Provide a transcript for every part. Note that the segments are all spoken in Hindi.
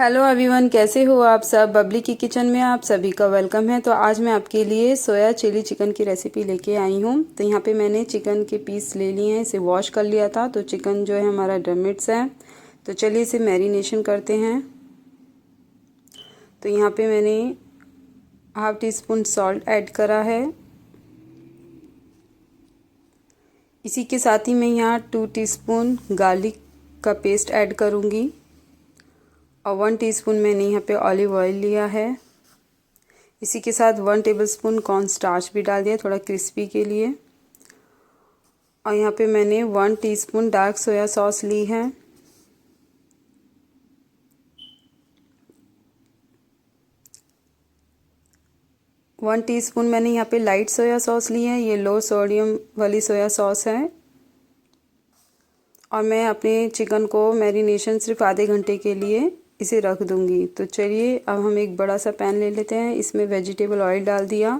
हेलो एवरीवन, कैसे हो आप सब। बबली की किचन में आप सभी का वेलकम है। तो आज मैं आपके लिए सोया चिली चिकन की रेसिपी लेके आई हूँ। तो यहाँ पे मैंने चिकन के पीस ले लिए हैं, इसे वॉश कर लिया था। तो चिकन जो है हमारा डरमिट्स है। तो चलिए इसे मैरिनेशन करते हैं। तो यहाँ पे मैंने half tea spoon salt add करा है। इसी के साथ ही मैं यहाँ 2 टीस्पून गार्लिक का पेस्ट ऐड करूँगी और 1 टीस्पून मैंने यहाँ पे ऑलिव ऑयल लिया है। इसी के साथ 1 टेबलस्पून कॉर्न स्टार्च भी डाल दिया थोड़ा क्रिस्पी के लिए। और यहाँ पे मैंने 1 टीस्पून डार्क सोया सॉस ली है। वन टीस्पून मैंने यहाँ पे लाइट सोया सॉस ली है, ये लो सोडियम वाली सोया सॉस है। और मैं अपने चिकन को मैरिनेशन सिर्फ आधे घंटे के लिए इसे रख दूंगी। तो चलिए अब हम एक बड़ा सा पैन ले लेते हैं, इसमें वेजिटेबल ऑयल डाल दिया।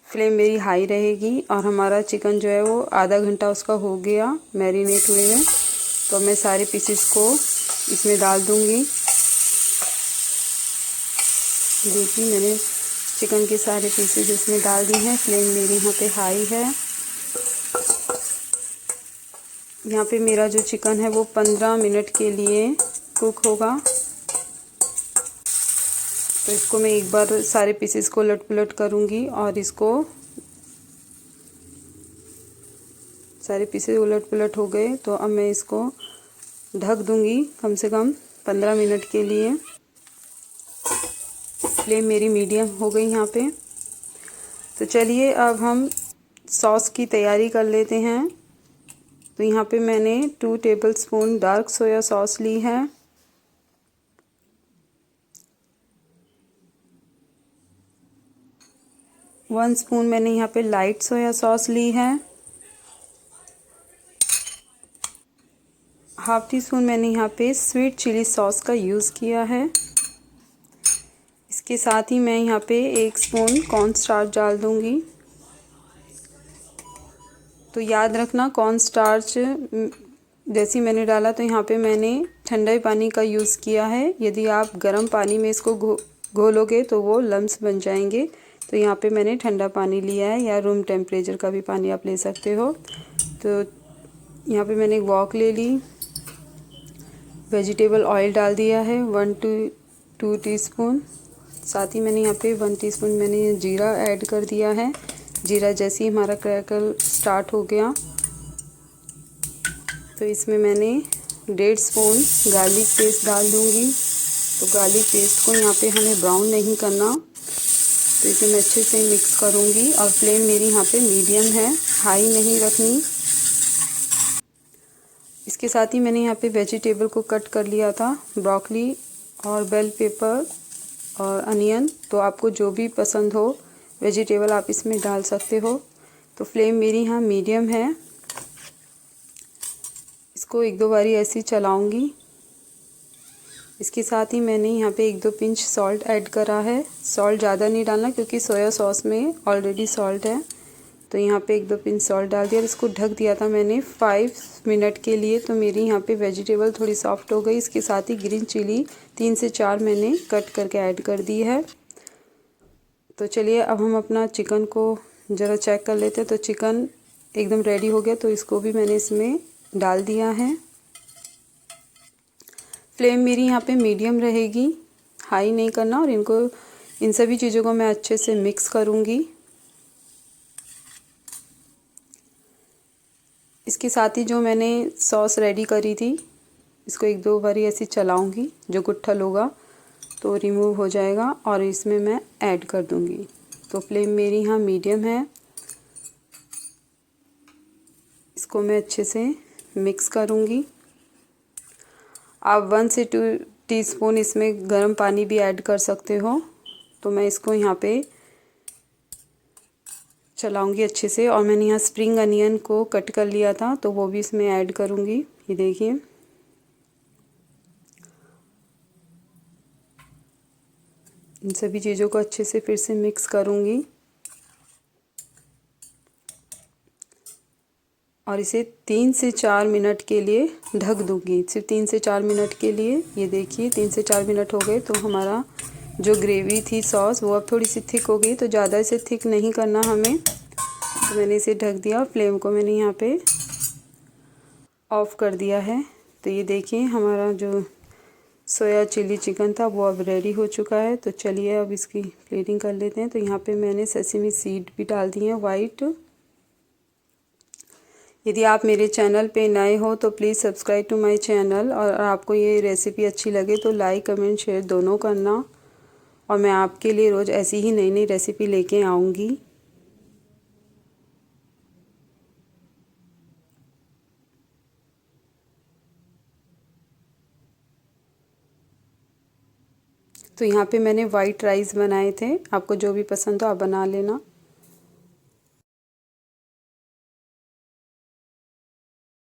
फ्लेम मेरी हाई रहेगी और हमारा चिकन जो है वो आधा घंटा उसका हो गया मैरिनेट हुए में। तो मैं सारे पीसेस को इसमें डाल दूंगी। देखिए मैंने चिकन के सारे पीसेस इसमें डाल दी हैं। फ्लेम मेरी यहाँ पे हाई है। यहाँ पे मेरा जो चिकन है वो 15 मिनट के लिए कुक होगा। तो इसको मैं एक बार सारे पीसेस को उलट पुलट करूँगी और इसको सारे पीसेस उलट पुलट हो गए। तो अब मैं इसको ढक दूँगी कम से कम 15 मिनट के लिए। फ्लेम मेरी मीडियम हो गई यहाँ पे। तो चलिए अब हम सॉस की तैयारी कर लेते हैं। तो यहाँ पे मैंने 2 टेबलस्पून डार्क सोया सॉस ली है। 1 स्पून मैंने यहाँ पे लाइट सोया सॉस ली है। हाफ टी स्पून मैंने यहाँ पे स्वीट चिली सॉस का यूज़ किया है। इसके साथ ही मैं यहाँ पे 1 स्पून कॉर्न स्टार्च डाल दूँगी। तो याद रखना कॉर्न स्टार्च जैसे मैंने डाला तो यहाँ पे मैंने ठंडे पानी का यूज़ किया है। यदि आप गर्म पानी में इसको घोलोगे तो वो लम्स बन जाएंगे। तो यहाँ पे मैंने ठंडा पानी लिया है या रूम टेम्परेचर का भी पानी आप ले सकते हो। तो यहाँ पे मैंने एक वॉक ले ली। वेजिटेबल ऑयल डाल दिया है 1 to 2 टीस्पून। साथ ही मैंने यहाँ पे 1 टीस्पून मैंने जीरा ऐड कर दिया है। जीरा जैसे ही हमारा क्रैकल स्टार्ट हो गया तो इसमें मैंने 1.5 स्पून गार्लिक पेस्ट डाल दूँगी। तो गार्लिक पेस्ट को यहाँ पे हमें ब्राउन नहीं करना। तो इसे मैं अच्छे से मिक्स करूँगी और फ्लेम मेरी यहाँ पे मीडियम है, हाई नहीं रखनी। इसके साथ ही मैंने यहाँ पे वेजिटेबल को कट कर लिया था, ब्रोकली और बेल पेपर और अनियन। तो आपको जो भी पसंद हो वेजिटेबल आप इसमें डाल सकते हो। तो फ्लेम मेरी यहाँ मीडियम है। इसको 1-2 बारी ऐसे ही चलाऊँगी। इसके साथ ही मैंने यहाँ पे 1-2 पिंच सॉल्ट ऐड करा है। सॉल्ट ज़्यादा नहीं डालना क्योंकि सोया सॉस में ऑलरेडी सॉल्ट है। तो यहाँ पे 1-2 पिंच सॉल्ट डाल दिया और इसको ढक दिया था मैंने 5 मिनट के लिए। तो मेरी यहाँ पे वेजिटेबल थोड़ी सॉफ्ट हो गई। इसके साथ ही ग्रीन चिली 3 से 4 मैंने कट करके ऐड कर दी है। तो चलिए अब हम अपना चिकन को ज़रा चेक कर लेते हैं। तो चिकन एकदम रेडी हो गया। तो इसको भी मैंने इसमें डाल दिया है। फ्लेम मेरी यहाँ पे मीडियम रहेगी, हाई नहीं करना। और इन सभी चीज़ों को मैं अच्छे से मिक्स करूँगी। इसके साथ ही जो मैंने सॉस रेडी करी थी इसको 1-2 बारी ऐसे चलाऊँगी, जो गुठल होगा तो रिमूव हो जाएगा और इसमें मैं ऐड कर दूँगी। तो फ्लेम मेरी यहाँ मीडियम है। इसको मैं अच्छे से मिक्स करूँगी। आप 1 से 2 टीस्पून इसमें गर्म पानी भी ऐड कर सकते हो। तो मैं इसको यहाँ पे चलाऊँगी अच्छे से। और मैंने यहाँ स्प्रिंग अनियन को कट कर लिया था तो वो भी इसमें ऐड करूँगी। ये देखिए इन सभी चीज़ों को अच्छे से फिर से मिक्स करूँगी। और इसे 3 से 4 मिनट के लिए ढक दूँगी, सिर्फ 3 से 4 मिनट के लिए। ये देखिए 3 से 4 मिनट हो गए तो हमारा जो ग्रेवी थी सॉस वो अब थोड़ी सी थिक हो गई, तो ज़्यादा इसे थिक नहीं करना हमें। तो मैंने इसे ढक दिया, फ्लेम को मैंने यहाँ पे ऑफ़ कर दिया है। तो ये देखिए हमारा जो सोया चिली चिकन था वो अब रेडी हो चुका है। तो चलिए अब इसकी प्लेटिंग कर लेते हैं। तो यहाँ पे मैंने सेसमी सीड भी डाल दी है वाइट। यदि आप मेरे चैनल पे नए हो तो please subscribe to my channel, और आपको ये रेसिपी अच्छी लगे तो लाइक कमेंट शेयर दोनों करना, और मैं आपके लिए रोज़ ऐसी ही नई नई रेसिपी लेके आऊँगी। तो यहाँ पे मैंने वाइट राइस बनाए थे, आपको जो भी पसंद हो आप बना लेना।